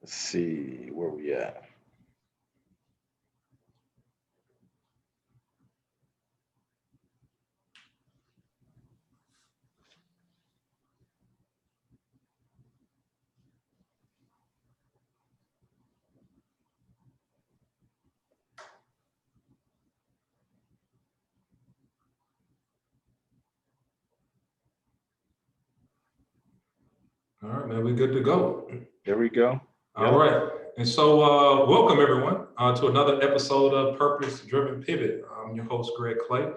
Let's see where we at. All right, man, we're good to go. There we go. All right. And so, welcome everyone to another episode of Purpose Driven Pivot. I'm your host, Greg Clay.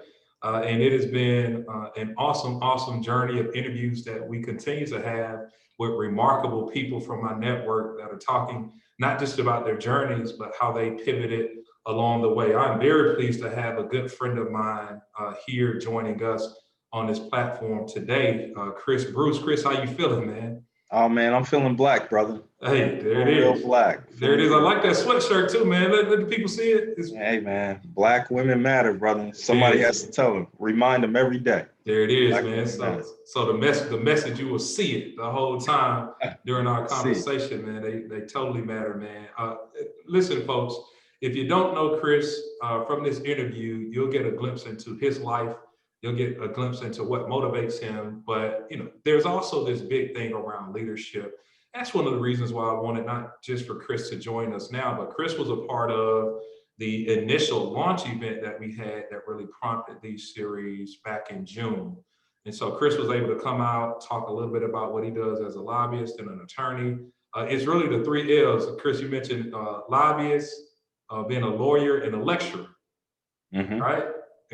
And it has been an awesome journey of interviews that we continue to have with remarkable people from my network that are talking not just about their journeys, but how they pivoted along the way. I'm very pleased to have a good friend of mine here joining us on this platform today, Chris Bruce. Chris, how you feeling, man? Oh man, I'm feeling black, brother. Hey, there it Real is. black. There it is. I like that sweatshirt too, man. Let the people see it. Hey man, black women matter, brother. Somebody has to tell them, remind them every day. There it is, Black man. So the message, you will see it the whole time during our conversation, man. They totally matter, man. Listen, folks, if you don't know Chris from this interview, you'll get a glimpse into his life. You'll get a glimpse into what motivates him. But there's also this big thing around leadership. That's one of the reasons why I wanted not just for Chris to join us now, but Chris was a part of the initial launch event that we had that really prompted these series back in June. And so Chris was able to come out, talk a little bit about what he does as a lobbyist and an attorney. It's really the three L's. Chris, you mentioned lobbyist, being a lawyer, and a lecturer, right?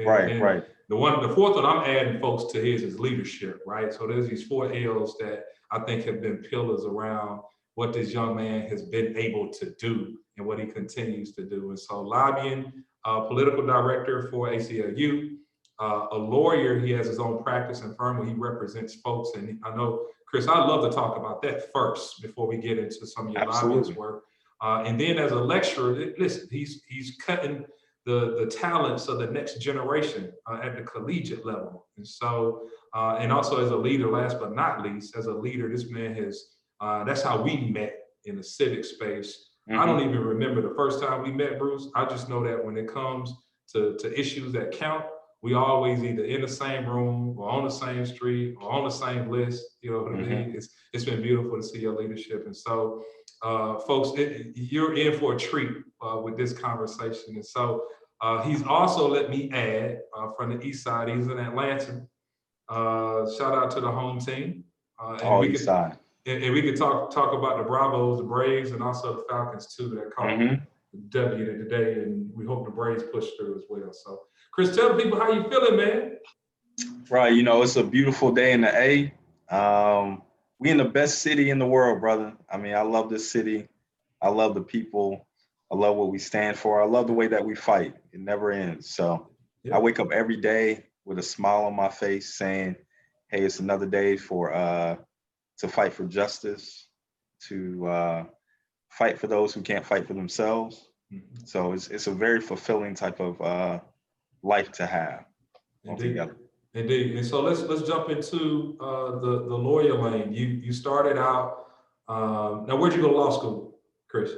Right. The fourth one I'm adding folks to his is leadership, right? So there's these four L's that I think have been pillars around what this young man has been able to do and what he continues to do. And so lobbying, political director for ACLU, a lawyer, he has his own practice and firm where he represents folks. And I know, Chris, I'd love to talk about that first before we get into some of your lobbyist work. And then as a lecturer, listen, he's cutting the talents of the next generation at the collegiate level. And so, and also as a leader, last but not least, as a leader, this man has, that's how we met in the civic space. I don't even remember the first time we met, Bruce. I just know that when it comes to issues that count, we always either in the same room or on the same street or on the same list. You know what I mean? It's been beautiful to see your leadership. And so, folks, you're in for a treat with this conversation. And so he's also, let me add, from the East Side, he's in Atlanta. Shout out to the home team. East Side. And we could talk about the Bravos, the Braves, and also the Falcons too that caught the W today, and we hope the Braves push through as well. So, Chris, tell the people how you feeling, man. Right, it's a beautiful day in the A. We in the best city in the world, brother. I mean, I love this city. I love the people. I love what we stand for. I love the way that we fight. It never ends. So I wake up every day with a smile on my face saying, hey, it's another day to fight for justice, to fight for those who can't fight for themselves. So it's a very fulfilling type of life to have altogether. Indeed. And so let's jump into the lawyer lane. You started out. Now, where'd you go to law school, Chris?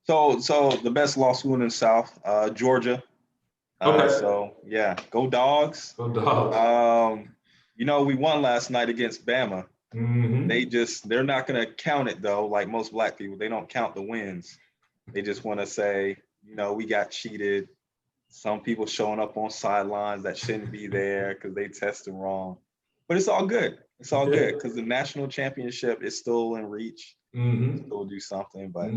So the best law school in the South, Georgia. Okay. So yeah, go Dogs. Go Dogs. We won last night against Bama. They're not going to count it though. Like most black people, they don't count the wins. They just want to say, we got cheated. Some people showing up on sidelines that shouldn't be there because they tested wrong. But it's all good. It's all good because the national championship is still in reach. Still do something. But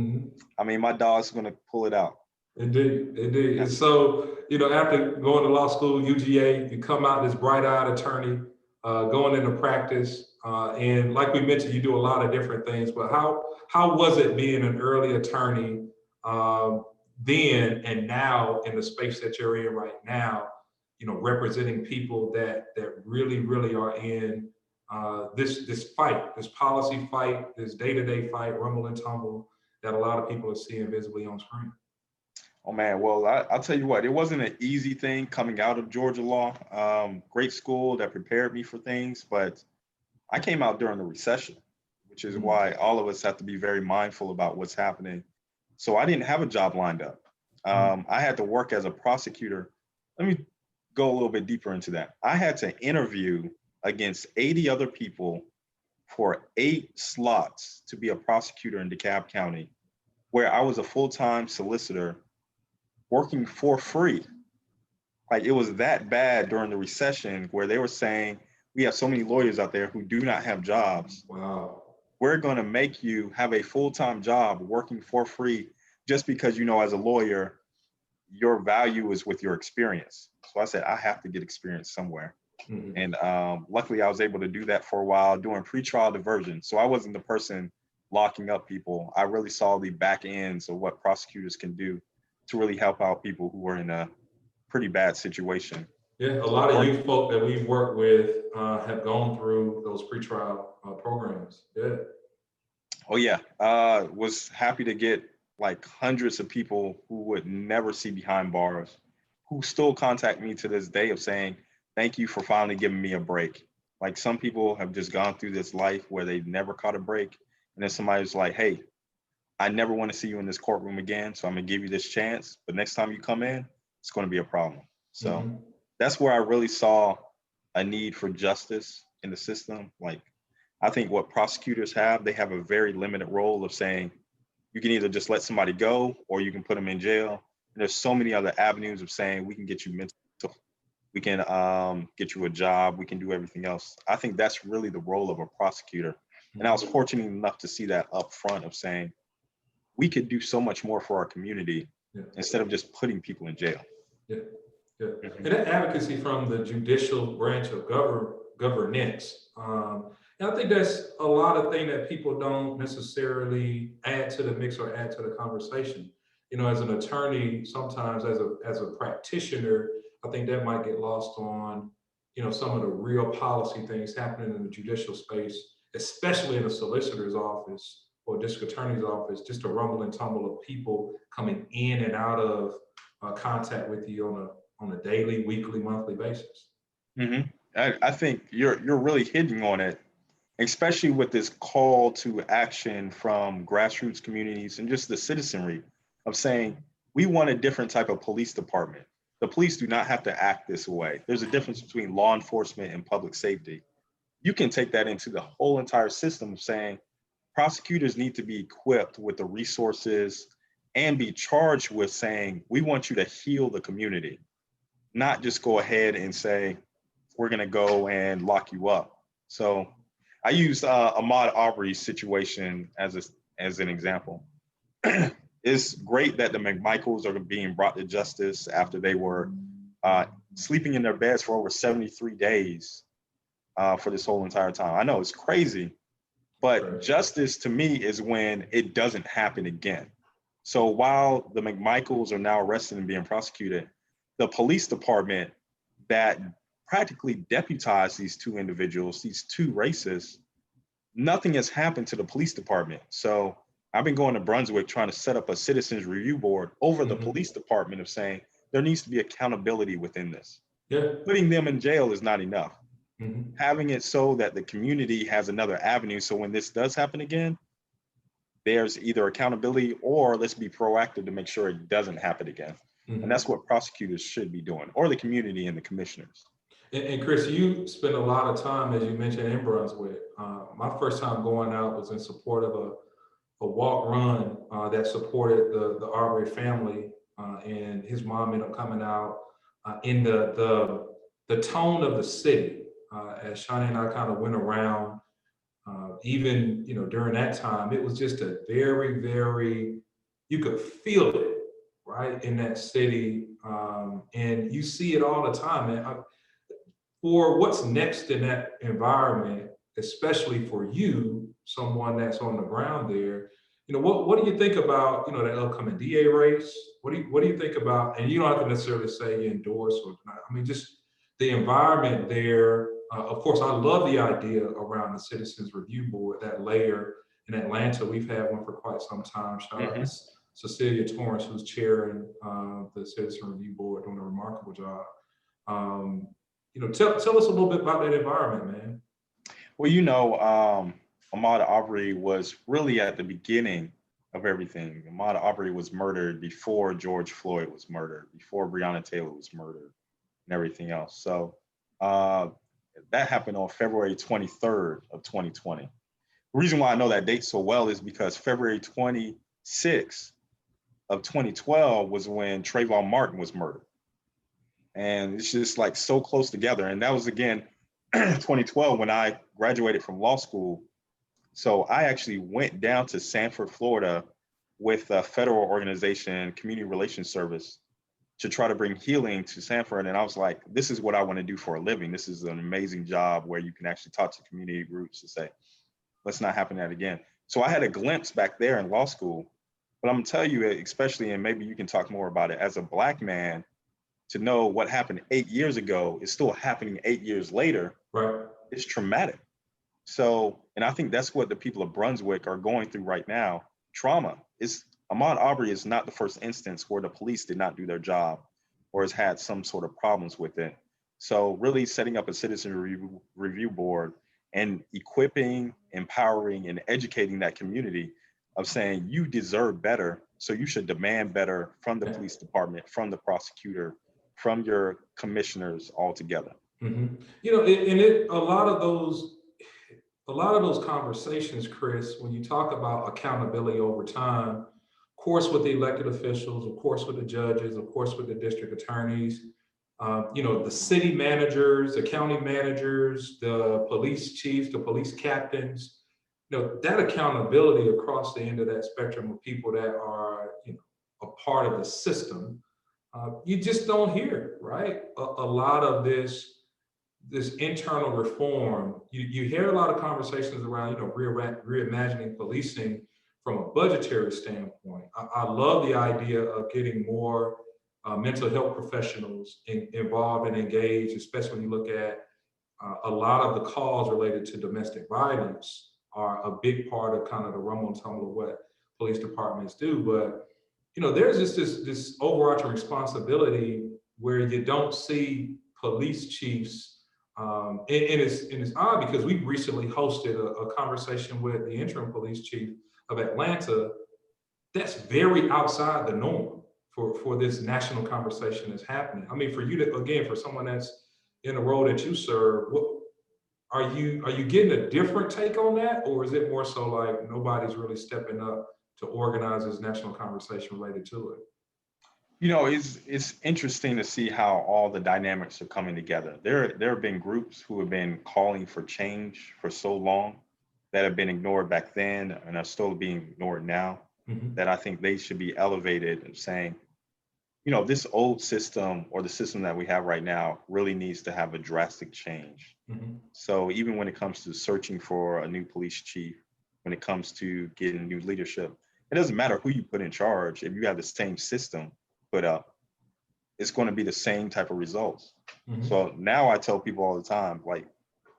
I mean, my Dogs are going to pull it out. Indeed. Yeah. And so, after going to law school, UGA, you come out this bright-eyed attorney, going into practice. And like we mentioned, you do a lot of different things. But how was it being an early attorney then and now in the space that you're in right now, representing people that really, really are in this fight, this policy fight, this day-to-day fight, rumble and tumble that a lot of people are seeing visibly on screen? Oh man, well, I'll tell you what, it wasn't an easy thing coming out of Georgia law. Great school that prepared me for things, but I came out during the recession, which is why all of us have to be very mindful about what's happening. So I didn't have a job lined up. I had to work as a prosecutor. Let me go a little bit deeper into that. I had to interview against 80 other people for 8 slots to be a prosecutor in DeKalb County, where I was a full-time solicitor working for free. Like it was that bad during the recession where they were saying, we have so many lawyers out there who do not have jobs. Wow. We're going to make you have a full-time job working for free just because, you know, as a lawyer, your value is with your experience. So I said, I have to get experience somewhere. Mhm. And luckily, I was able to do that for a while doing pretrial diversion. So I wasn't the person locking up people. I really saw the back ends of what prosecutors can do to really help out people who were in a pretty bad situation. Yeah, a So lot of youth folk that we've worked with have gone through those pretrial programs. Yeah. oh yeah, was happy to get like hundreds of people who would never see behind bars, who still contact me to this day of saying, thank you for finally giving me a break. Like some people have just gone through this life where they never caught a break. And then somebody's like, hey, I never want to see you in this courtroom again. So I'm gonna give you this chance. But next time you come in, it's gonna be a problem. So Mhm. that's where I really saw a need for justice in the system. Like I think what prosecutors have, they have a very limited role of saying you can either just let somebody go or you can put them in jail. And there's so many other avenues of saying we can get you mental, we can get you a job, we can do everything else. I think that's really the role of a prosecutor. And I was fortunate enough to see that up front of saying we could do so much more for our community Yeah. instead of just putting people in jail. Yeah. Yeah. Mhm. And that advocacy from the judicial branch of governance. And I think that's a lot of things that people don't necessarily add to the mix or add to the conversation. You know, as an attorney, sometimes as a practitioner, I think that might get lost on, you know, some of the real policy things happening in the judicial space, especially in a solicitor's office or district attorney's office, just a rumble and tumble of people coming in and out of contact with you on a daily, weekly, monthly basis. hmm I think you're really hitting on it, especially with this call to action from grassroots communities and just the citizenry of saying we want a different type of police department. The police do not have to act this way. There's a difference between law enforcement and public safety. You can take that into the whole entire system of saying prosecutors need to be equipped with the resources and be charged with saying we want you to heal the community, not just go ahead and say we're going to go and lock you up. So I used Ahmaud Arbery's situation as an example. It's great that the McMichaels are being brought to justice after they were uh, sleeping in their beds for over 73 days for this whole entire time. I know it's crazy, but Right. justice to me is when it doesn't happen again. So while the McMichaels are now arrested and being prosecuted, the police department that practically deputized these two individuals, these two racists, nothing has happened to the police department. So I've been going to Brunswick trying to set up a citizens review board over the Mhm. police department of saying there needs to be accountability within this. Yeah. Putting them in jail is not enough. Mhm. Having it so that the community has another avenue. So when this does happen again, there's either accountability or let's be proactive to make sure it doesn't happen again. And Mhm. that's what prosecutors should be doing, or the community and the commissioners. And Chris, you spent a lot of time, as you mentioned, in Brunswick. My first time going out was in support of a walk run that supported the Arbery family, and his mom ended up coming out in the tone of the city. As Shawnee and I kind of went around, even you know during that time, it was just a very you could feel it right in that city, and you see it all the time. And for what's next in that environment, especially for you, someone that's on the ground there, you know, what do you think about, you know, the upcoming DA race? What do you think about, and you don't have to necessarily say you endorse or not, I mean, just the environment there. Of course, I love the idea around the Citizens Review Board, that layer in Atlanta. We've had one for quite some time. Shout out to Mm-hmm. Cecilia Torrance, who's chairing the Citizen Review Board, doing a remarkable job. Um, you know, tell us a little bit about that environment, man. Well, you know, Ahmaud Arbery was really at the beginning of everything. Ahmaud Arbery was murdered before George Floyd was murdered, before Breonna Taylor was murdered, and everything else. So uh, that happened on February 23rd of 2020. The reason why I know that date so well is because February 26th of 2012 was when Trayvon Martin was murdered. And it's just like so close together. And that was again 2012 when I graduated from law school. So I actually went down to Sanford, Florida with a federal organization, Community Relations Service, to try to bring healing to Sanford. And I was like, this is what I want to do for a living. This is an amazing job where you can actually talk to community groups to say, let's not happen that again. So I had a glimpse back there in law school. But I'm gonna tell you, especially, and maybe you can talk more about it, as a Black man, to know what happened 8 years ago is still happening 8 years later, Right. it's traumatic. So, and I think that's what the people of Brunswick are going through right now. Trauma. Is Ahmaud Arbery is not the first instance where the police did not do their job or has had some sort of problems with it. So really setting up a citizen review board and equipping, empowering, and educating that community of saying you deserve better. So you should demand better from the police department, from the prosecutor, from your commissioners altogether. You know, and it a lot of those conversations, Chris, when you talk about accountability over time, of course, with the elected officials, of course, with the judges, of course, with the district attorneys, you know, the city managers, the county managers, the police chiefs, the police captains, you know, that accountability across the end of that spectrum of people that are, you know, a part of the system, you just don't hear, right? A lot of this internal reform, you hear a lot of conversations around, you know, reimagining policing from a budgetary standpoint. I love the idea of getting more mental health professionals involved and engaged, especially when you look at a lot of the calls related to domestic violence are a big part of kind of the rumble and tumble of what police departments do. But you know, there's just this overarching responsibility where you don't see police chiefs. And it's odd because we recently hosted a conversation with the interim police chief of Atlanta. That's very outside the norm for this national conversation that's happening. I mean, for you to, again, for someone that's in the role that you serve, what are you getting a different take on that, or is it more so like nobody's really stepping up to organize this national conversation related to it? You know, it's interesting to see how all the dynamics are coming together. There have been groups who have been calling for change for so long that have been ignored back then and are still being ignored now, Mhm. that I think they should be elevated and saying, you know, this old system or the system that we have right now really needs to have a drastic change. Mhm. So even when it comes to searching for a new police chief, when it comes to getting new leadership, it doesn't matter who you put in charge. If you have the same system put up, it's going to be the same type of results. Mhm. So now I tell people all the time, like,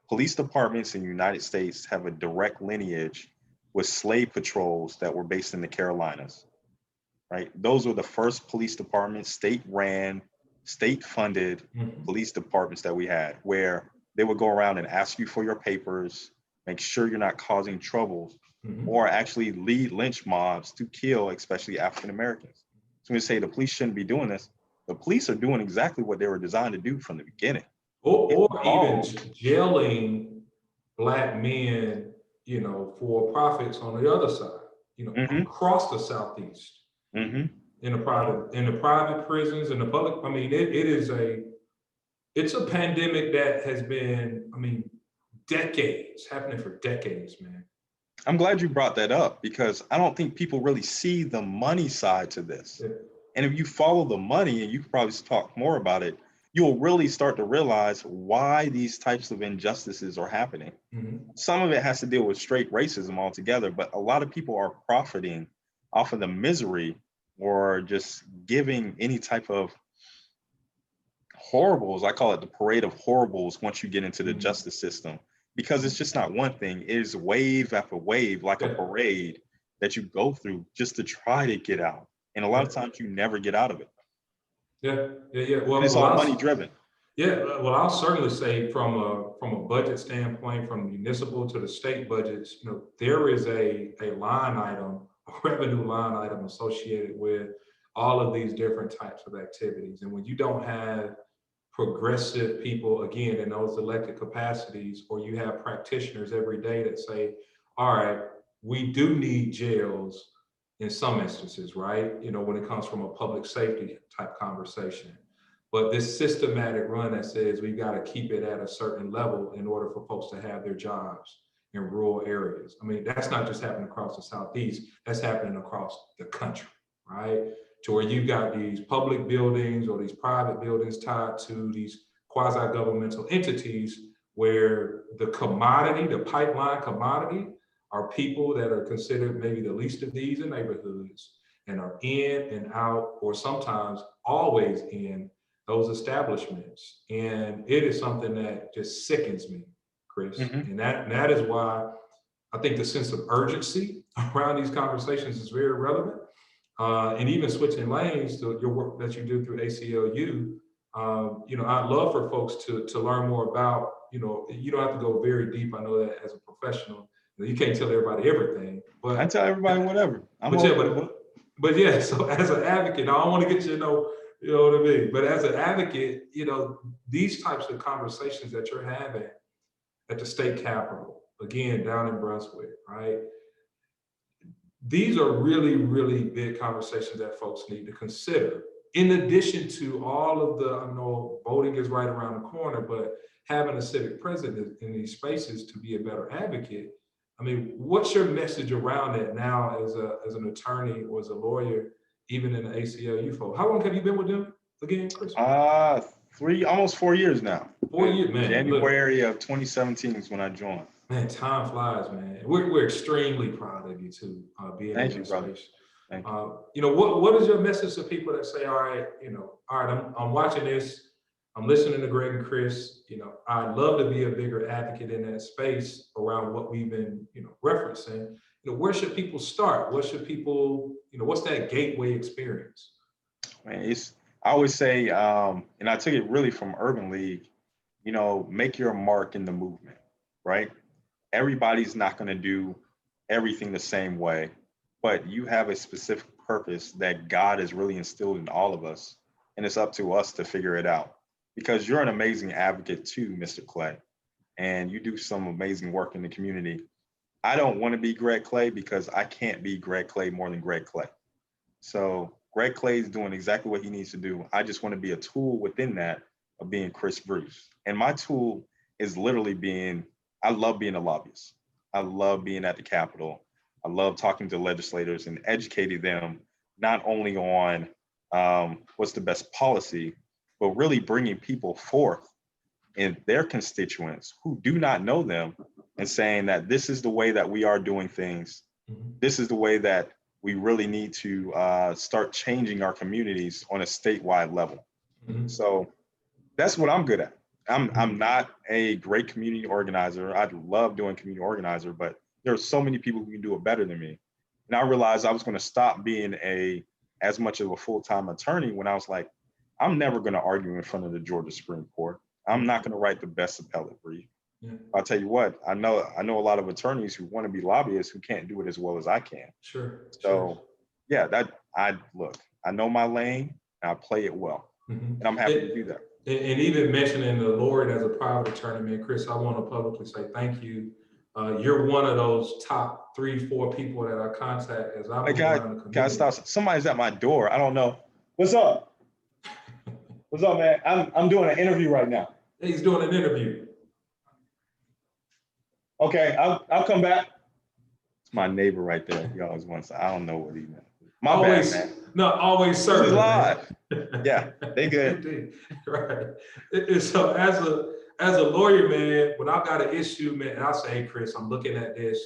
police departments in the United States have a direct lineage with slave patrols that were based in the Carolinas, right? Those were the first police departments, state ran, state funded Mhm. police departments that we had, where they would go around and ask you for your papers, make sure you're not causing trouble, Mhm. or actually lead lynch mobs to kill, especially African Americans. So we say the police shouldn't be doing this. The police are doing exactly what they were designed to do from the beginning. It's Or even called. jailing black men, you know, for profits on the other side, you know, Mm-hmm, across the Southeast mm-hmm. in the private prisons, in the public. I mean, it is it's a pandemic that has been, I mean, decades, happening for decades, man. I'm glad you brought that up because I don't think people really see the money side to this. Yeah. And if you follow the money, and you could probably talk more about it, you'll really start to realize why these types of injustices are happening. Mhm. Some of it has to deal with straight racism altogether, but a lot of people are profiting off of the misery or just giving any type of horribles. I call it the parade of horribles once you get into the Mhm. justice system, because it's just not one thing. It is wave after wave, like a Yeah. parade that you go through just to try to get out. And a lot Yeah. of times you never get out of it. Yeah. Yeah. Yeah. And Well, it's a all lot money of driven. Yeah, well, I'll certainly say from a budget standpoint, from municipal to the state budgets, there is a line item, a revenue line item associated with all of these different types of activities. And when you don't have progressive people, again, in those elected capacities, or you have practitioners every day that say, all right, we do need jails in some instances, right? When it comes from a public safety type conversation. But this systematic run that says we've got to keep it at a certain level in order for folks to have their jobs in rural areas. I mean, that's not just happening across the Southeast, that's happening across the country, right? To where you've got these public buildings or these private buildings tied to these quasi-governmental entities where the commodity, the pipeline commodity, are people that are considered maybe the least of these in neighborhoods and are in and out, or sometimes always in those establishments. And it is something that just sickens me, Chris. Mm-hmm. And that is why I think the sense of urgency around these conversations is very relevant. And even switching lanes to your work that you do through ACLU, I'd love for folks to learn more about, you don't have to go very deep. I know that as a professional, you can't tell everybody everything. But I tell everybody whatever. But yeah, so as an advocate, I don't want to get you know what I mean? But as an advocate, these types of conversations that you're having at the state capitol, again, down in Brunswick, right? These are really, really big conversations that folks need to consider. In addition to all of the, I know voting is right around the corner, but having a civic president in these spaces to be a better advocate. I mean, what's your message around that now as an attorney or as a lawyer, even in the ACLU folk? How long have you been with them again, Chris? Almost 4 years now. 4 years, man. January of 2017 is when I joined. Man, time flies, man. We're extremely proud of you too, being Thank in you, this brother. space. Thank you. What is your message to people that say, all right, I'm watching this, I'm listening to Greg and Chris, I'd love to be a bigger advocate in that space around what we've been, referencing. Where should people start? What should people, what's that gateway experience? Man, I always say, and I took it really from Urban League, make your mark in the movement, right? Everybody's not going to do everything the same way, but you have a specific purpose that God has really instilled in all of us, and it's up to us to figure it out. Because you're an amazing advocate too, Mr. Clay, and you do some amazing work in the community. I don't want to be Greg Clay because I can't be Greg Clay more than Greg Clay. So Greg Clay is doing exactly what he needs to do. I just want to be a tool within that of being Chris Bruce. And my tool is literally I love being a lobbyist. I love being at the Capitol. I love talking to legislators and educating them not only on what's the best policy, but really bringing people forth in their constituents who do not know them and saying that this is the way that we are doing things. Mm-hmm. This is the way that we really need to start changing our communities on a statewide level. Mm-hmm. So that's what I'm good at. I'm not a great community organizer. I love doing community organizer, but there are so many people who can do it better than me. And I realized I was going to stop being as much of a full-time attorney when I was like, I'm never going to argue in front of the Georgia Supreme Court. I'm not going to write the best appellate brief. Yeah. I'll tell you what, I know a lot of attorneys who want to be lobbyists who can't do it as well as I can. Sure. So yeah, I know my lane and I play it well. Mm-hmm. And I'm happy to do that. And even mentioning the Lord as a private attorney, man, Chris, I want to publicly say thank you. You're one of those top 3-4 people that I contact as I move around the community. Guys, stop. Somebody's at my door. I don't know. What's up? What's up, man? I'm doing an interview right now. He's doing an interview. Okay, I'll come back. It's my neighbor right there. He always wants. I don't know what he meant. Always, bad, man. No, always serving. This is live. Yeah, they good. Right. And so as a lawyer, man, when I've got an issue, man, and I say, hey, Chris, I'm looking at this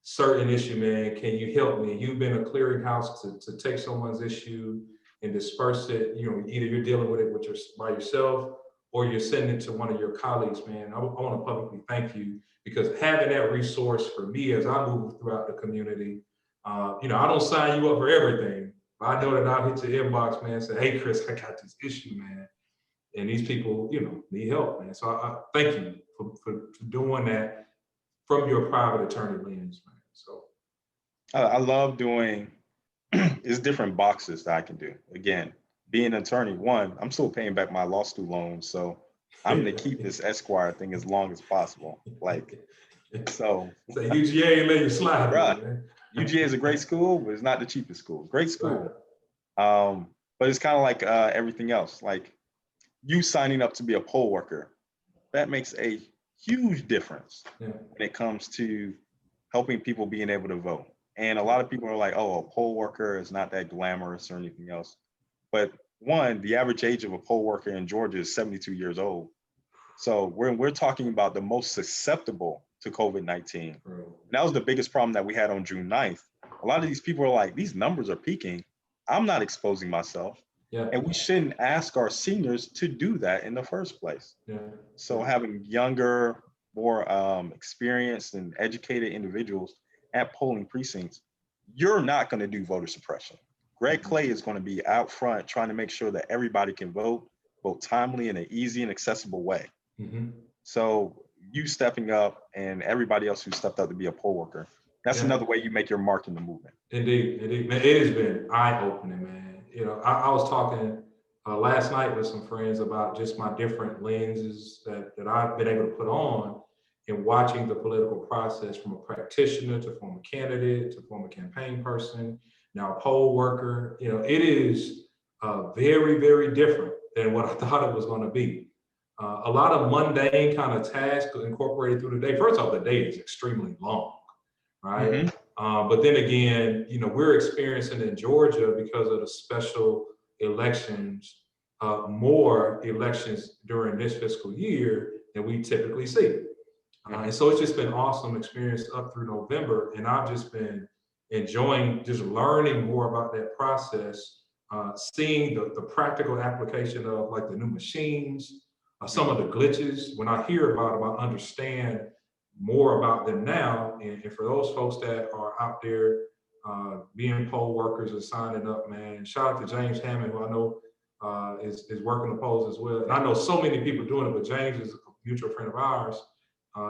certain issue, man. Can you help me? You've been a clearinghouse to take someone's issue and disperse it. Either you're dealing with it by yourself or you're sending it to one of your colleagues, man. I want to publicly thank you because having that resource for me as I move throughout the community, I don't sign you up for everything, but I know that I'll hit your inbox, man, and say, hey, Chris, I got this issue, man. And these people, need help, man. So I thank you for doing that from your private attorney lens, man. So I love doing, it's different boxes that I can do. Again, being an attorney, one, I'm still paying back my law school loans. So I'm going to keep this Esquire thing as long as possible. Like, so, UGA ain't let you slide, bruh, man. UGA is a great school, but it's not the cheapest school. Great school. Right. But it's kind of like everything else. Like you signing up to be a poll worker, that makes a huge difference when it comes to helping people being able to vote. And a lot of people are like, oh, a poll worker is not that glamorous or anything else. But one, the average age of a poll worker in Georgia is 72 years old. So we're talking about the most susceptible to COVID-19. And that was the biggest problem that we had on June 9th. A lot of these people are like, these numbers are peaking. I'm not exposing myself. Yeah. And we shouldn't ask our seniors to do that in the first place. Yeah. So having younger, more experienced and educated individuals at polling precincts, you're not going to do voter suppression. Greg Clay is going to be out front trying to make sure that everybody can vote timely in an easy and accessible way. Mm-hmm. So you stepping up and everybody else who stepped up to be a poll worker, that's another way you make your mark in the movement. Indeed. Man, it has been eye-opening, man. I was talking last night with some friends about just my different lenses that I've been able to put on in watching the political process from a practitioner to former candidate to former campaign person, now a poll worker. It is very, very different than what I thought it was going to be. A lot of mundane kind of tasks incorporated through the day. First off, the day is extremely long, right? Mm-hmm. But then again, we're experiencing in Georgia because of the special elections, more elections during this fiscal year than we typically see. And so it's just been awesome experience up through November. And I've just been enjoying just learning more about that process, seeing the practical application of like the new machines, some of the glitches. When I hear about them, I understand more about them now. And for those folks that are out there being poll workers and signing up, man, shout out to James Hammond, who I know is working the polls as well. And I know so many people doing it, but James is a mutual friend of ours.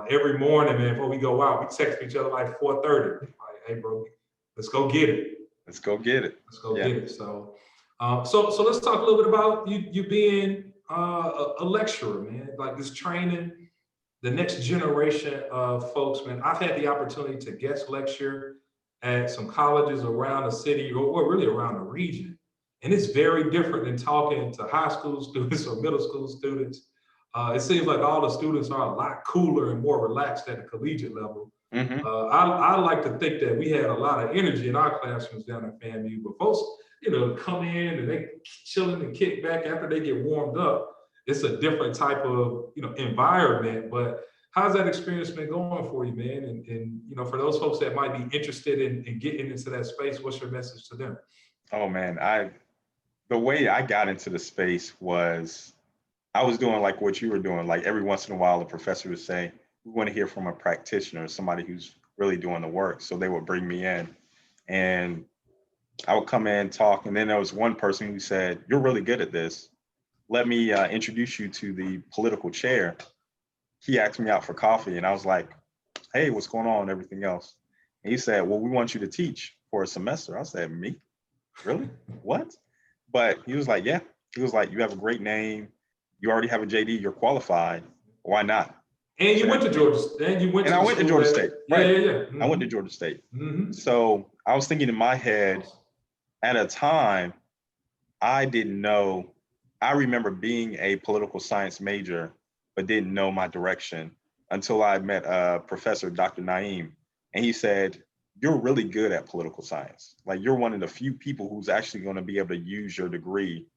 Every morning, man, before we go out, we text each other like 4:30. Like, hey, bro, let's go get it. Let's go get it. Let's go get it. So let's talk a little bit about you being a lecturer, man. Like this training, the next generation of folks, man. I've had the opportunity to guest lecture at some colleges around the city or really around the region. And it's very different than talking to high school students or middle school students. It seems like all the students are a lot cooler and more relaxed at the collegiate level. Mm-hmm. I like to think that we had a lot of energy in our classrooms down at FAMU, but folks, come in and they chilling and kick back after they get warmed up. It's a different type of, environment. But how's that experience been going for you, man? And for those folks that might be interested in getting into that space, what's your message to them? Oh man, the way I got into the space was I was doing like what you were doing. Like every once in a while, the professor would say, we want to hear from a practitioner, somebody who's really doing the work. So they would bring me in and I would come in, talk. And then there was one person who said, you're really good at this. Let me introduce you to the political chair. He asked me out for coffee and I was like, hey, what's going on? Everything else. And he said, well, we want you to teach for a semester. I said, me? Really? What? But he was like, yeah. He was like, you have a great name. You already have a JD. You're qualified. Why not? And you went to Georgia. And I went to Georgia State. Right. Yeah. Mm-hmm. I went to Georgia State. Mm-hmm. So I was thinking in my head, at a time, I didn't know. I remember being a political science major, but didn't know my direction until I met Professor Dr. Naeem. And he said, you're really good at political science. Like you're one of the few people who's actually going to be able to use your degree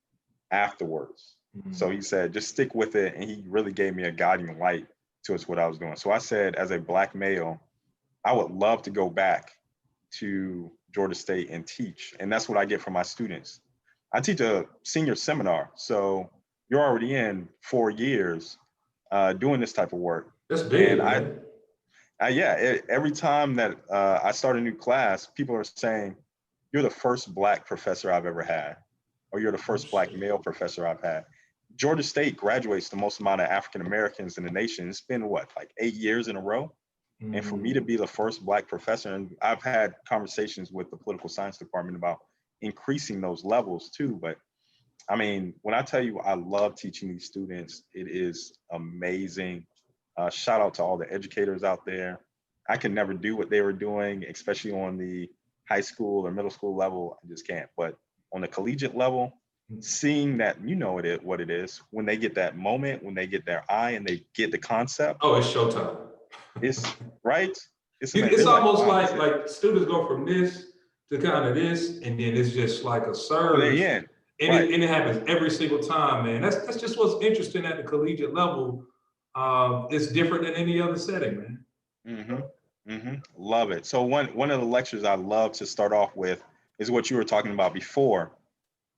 afterwards. Mm-hmm. So he said, just stick with it. And he really gave me a guiding light towards what I was doing. So I said, as a Black male, I would love to go back to Georgia State and teach. And that's what I get from my students. I teach a senior seminar. So you're already in 4 years doing this type of work. That's big, and every time that I start a new class, people are saying, you're the first Black professor I've ever had, or you're the first Black male professor I've had. Georgia State graduates the most amount of African Americans in the nation. It's been what, like 8 years in a row? And for me to be the first Black professor, and I've had conversations with the political science department about increasing those levels too. But I mean, when I tell you I love teaching these students, it is amazing. Shout out to all the educators out there. I can never do what they were doing, especially on the high school or middle school level. I just can't. But on the collegiate level, seeing that, you know what it is, when they get that moment, when they get their eye and they get the concept, Oh, it's showtime. it's right. It's amazing. It's They're like, almost wow, this like students go from this to kind of this, and then it's just like a oh, they're surge, in. and Right. it happens every single time, man. That's just what's interesting at the collegiate level. It's different than any other setting, man. Love it. So one of the lectures I love to start off with is what you were talking about before.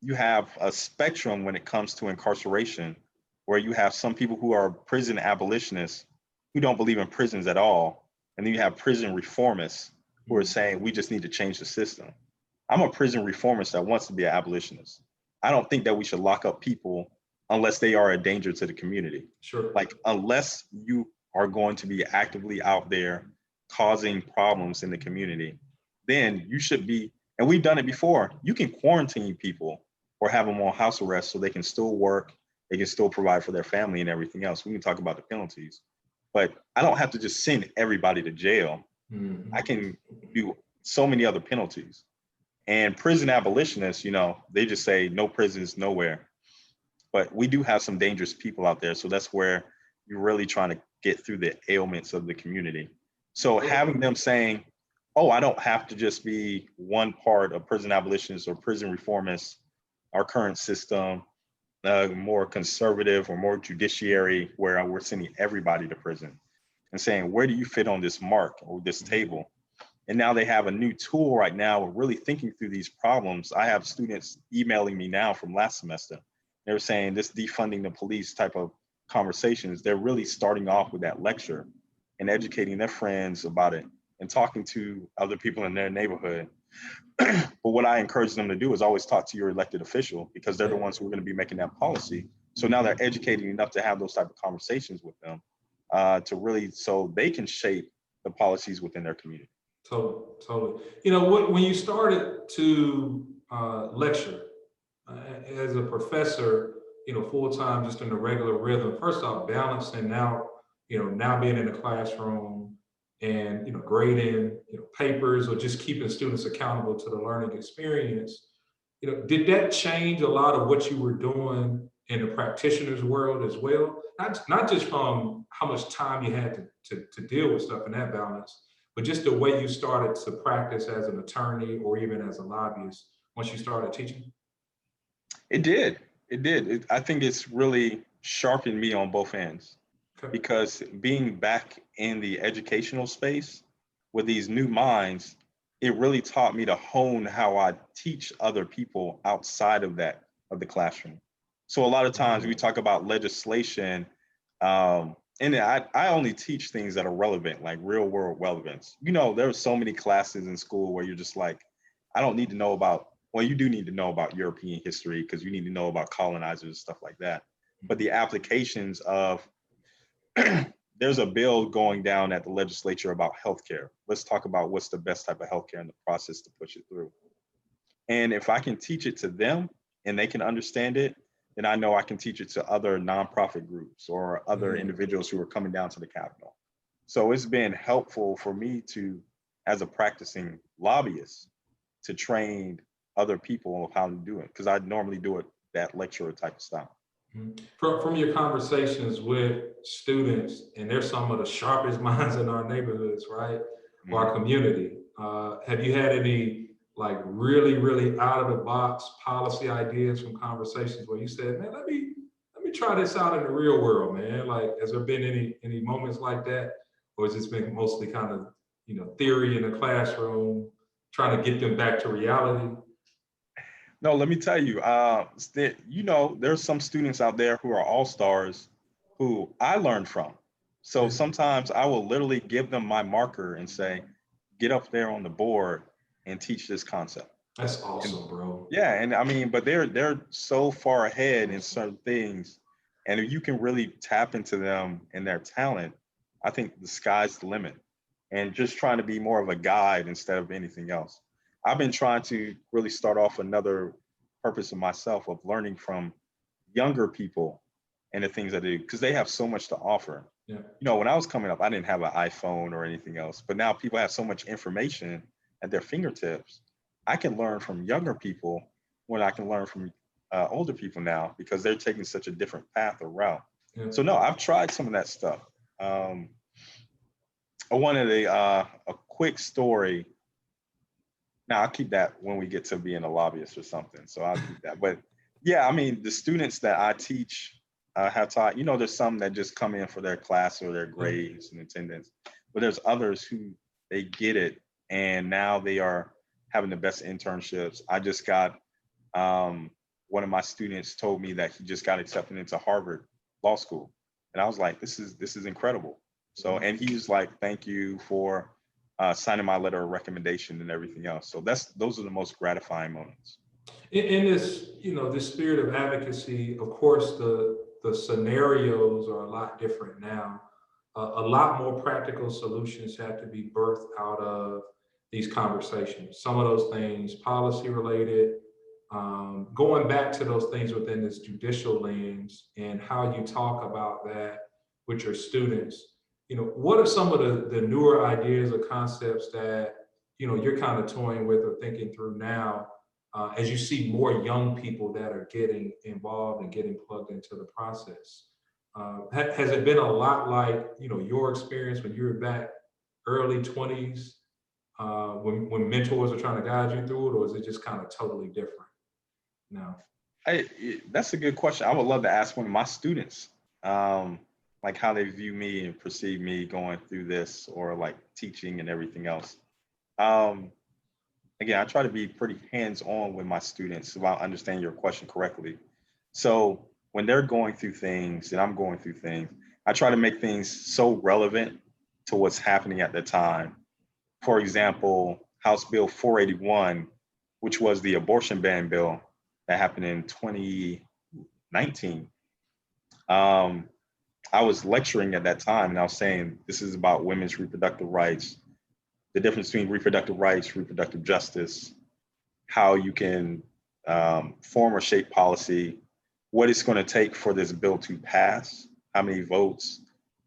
You have a spectrum when it comes to incarceration, where you have some people who are prison abolitionists who don't believe in prisons at all. And then you have prison reformists who are saying we just need to change the system. I'm a prison reformist that wants to be an abolitionist. I don't think that we should lock up people unless they are a danger to the community. Sure. Like, unless you are going to be actively out there causing problems in the community, then you should be, and we've done it before, you can quarantine people or have them on house arrest so they can still work, they can still provide for their family and everything else. We can talk about the penalties, but I don't have to just send everybody to jail. I can do so many other penalties. And prison abolitionists, they just say no prisons, nowhere. But we do have some dangerous people out there. So that's where you're really trying to get through the ailments of the community. So having them saying, oh, I don't have to just be one part of prison abolitionists or prison reformists, our current system, more conservative or more judiciary, where we're sending everybody to prison, and saying, where do you fit on this mark or this table? And now they have a new tool right now. We're really thinking through these problems. I have students emailing me now from last semester. They're saying this defunding the police type of conversations, they're really starting off with that lecture and educating their friends about it and talking to other people in their neighborhood. But what I encourage them to do is always talk to your elected official, because they're the ones who are going to be making that policy. So now they're educating enough to have those type of conversations with them to really, so they can shape the policies within their community. Totally. When you started to lecture as a professor, full time, just in a regular rhythm. First off, balancing out, now being in the classroom and grading, papers, or just keeping students accountable to the learning experience. Did that change a lot of what you were doing in the practitioner's world as well? Not just from how much time you had to deal with stuff in that balance, but just the way you started to practice as an attorney or even as a lobbyist once you started teaching? It did. It did. I think it's really sharpened me on both ends, Okay. because being back in the educational space with these new minds, it really taught me to hone how I teach other people outside of the classroom. So a lot of times we talk about legislation, and I only teach things that are relevant, like real world relevance. There are so many classes in school where you're just like, I don't need to know about, well, you do need to know about European history because you need to know about colonizers and stuff like that. But the applications of, there's a bill going down at the legislature about healthcare. Let's talk about what's the best type of healthcare in the process to push it through. And if I can teach it to them and they can understand it, then I know I can teach it to other nonprofit groups or other individuals who are coming down to the Capitol. So it's been helpful for me to, as a practicing lobbyist, to train other people on how to do it, because I normally do it that lecturer type of style. From your conversations with students, and they're some of the sharpest minds in our neighborhoods, right? Or our community. Have you had any like really out of the box policy ideas from conversations where you said, man, let me try this out in the real world, man? Like, has there been any moments like that? Or has this been mostly kind of, theory in the classroom, trying to get them back to reality? No, let me tell you, there's some students out there who are all-stars who I learned from. So sometimes I will literally give them my marker and say, get up there on the board and teach this concept. That's And awesome, bro. yeah, and I mean, but they're so far ahead in certain things, and if you can really tap into them and their talent, I think the sky's the limit. And just trying to be more of a guide instead of anything else. I've been trying to really start off another purpose of myself of learning from younger people and the things I do because they have so much to offer. Yeah. You know, when I was coming up, I didn't have an iPhone or anything else, but now people have so much information at their fingertips. I can learn from younger people when I can learn from older people now because they're taking such a different path or route. Yeah. So no, I've tried some of that stuff. Um, I wanted a quick story. Now I'll keep that when we get to being a lobbyist or something. So I'll keep that. But yeah, I mean, the students that I teach have taught. You know, there's some that just come in for their class or their Yeah. grades and attendance, but there's others who they get it, and now they are having the best internships. I just got one of my students told me that he just got accepted into Harvard Law School, and I was like, this is incredible. So, and he was like, thank you for signing my letter of recommendation and everything else. So those are the most gratifying moments. In this, this spirit of advocacy, of course, the scenarios are a lot different now. A lot more practical solutions have to be birthed out of these conversations. Some of those things, policy related, going back to those things within this judicial lens and how you talk about that with your students. What are some of the newer ideas or concepts that you're kind of toying with or thinking through now, as you see more young people that are getting involved and getting plugged into the process? Has it been a lot like your experience when you were back early 20s, when mentors are trying to guide you through it, or is it just kind of totally different now? That's a good question. I would love to ask one of my students, like how they view me and perceive me going through this, or like teaching and everything else. Um, Again, I try to be pretty hands-on with my students so I understand your question correctly. So when they're going through things and I'm going through things, I try to make things so relevant to what's happening at the time. For example, House Bill 481, which was the abortion ban bill that happened in 2019. Um, I was lecturing at that time and I was saying this is about women's reproductive rights, the difference between reproductive rights, reproductive justice, how you can form or shape policy, what it's going to take for this bill to pass, how many votes,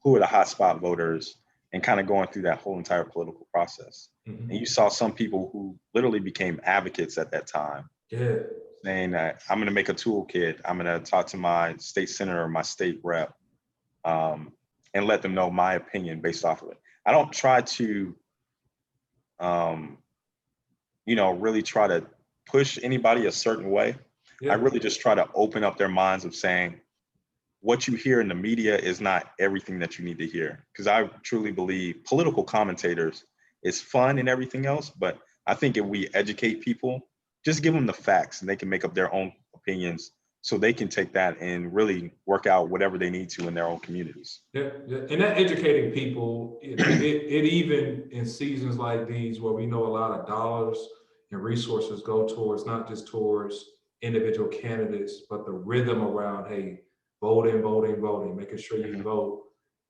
who are the hotspot voters, and kind of going through that whole entire political process. And Hmm. you saw some people who literally became advocates at that time, Yeah. saying that I'm going to make a toolkit, I'm going to talk to my state senator or my state rep, um, and let them know my opinion based off of it. I don't try to um, really try to push anybody a certain way. I Yeah. really just try to open up their minds of saying what you hear in the media is not everything that you need to hear. Because I truly believe political commentators is fun and everything else, but I think if we educate people, just give them the facts and they can make up their own opinions so they can take that and really work out whatever they need to in their own communities. Yeah, yeah. And that educating people, it even in seasons like these where we know a lot of dollars and resources go towards not just towards individual candidates, but the rhythm around, hey, voting, voting, voting, making sure you Mhm. vote.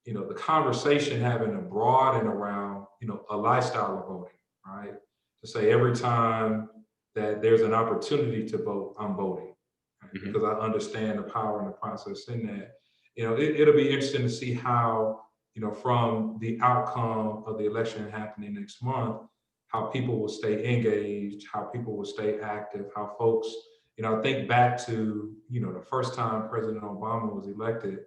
The conversation having a broaden around, a lifestyle of voting, right? To say every time that there's an opportunity to vote, I'm voting, right? Mhm. Because I understand the power and the process in that. It'll be interesting to see how, from the outcome of the election happening next month, how people will stay engaged, how people will stay active, how folks, think back to, the first time President Obama was elected,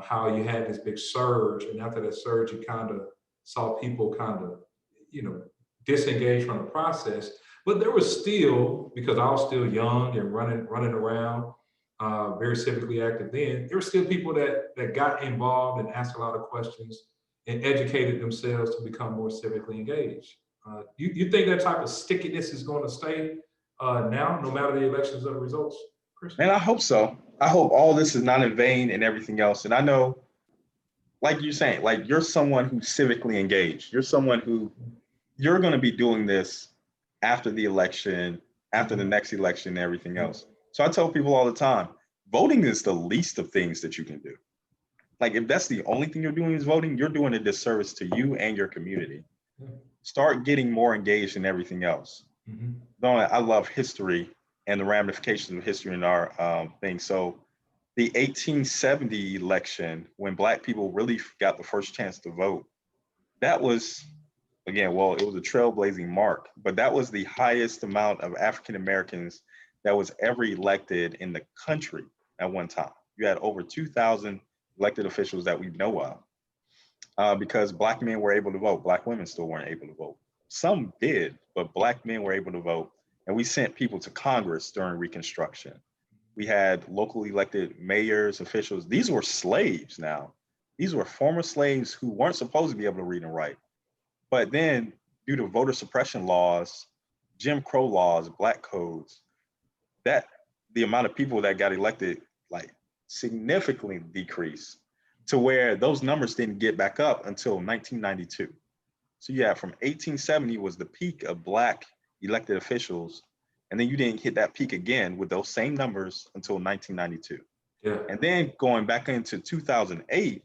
how you had this big surge. And after that surge, you kind of saw people kind of, you know, disengage from the process. But there was still, because I was still young and running around, very civically active then, there were still people that got involved and asked a lot of questions and educated themselves to become more civically engaged. You think that type of stickiness is going to stay now, no matter the elections or the results, Chris? And I hope so. I hope all this is not in vain and everything else. And I know, like you're saying, like you're someone who's civically engaged. You're someone who you're going to be doing this after the election. after the next election and everything else. So I tell people all the time, voting is the least of things that you can do. Like if that's the only thing you're doing is voting, you're doing a disservice to you and your community. Start getting more engaged in everything else. Though I love history and the ramifications of history in our thing. So the 1870 election, when Black people really got the first chance to vote, that was, again, well, it was a trailblazing mark, but that was the highest amount of African Americans that was ever elected in the country at one time. You had over 2,000 elected officials that we know of, because Black men were able to vote. Black women still weren't able to vote. Some did, but Black men were able to vote. And we sent people to Congress during Reconstruction. We had locally elected mayors, officials. These were slaves now. These were former slaves who weren't supposed to be able to read and write. But then, due to voter suppression laws, Jim Crow laws, Black codes, that the amount of people that got elected like significantly decreased to where those numbers didn't get back up until 1992. So yeah, from 1870 was the peak of Black elected officials, and then you didn't hit that peak again with those same numbers until 1992. Yeah. And then going back into 2008,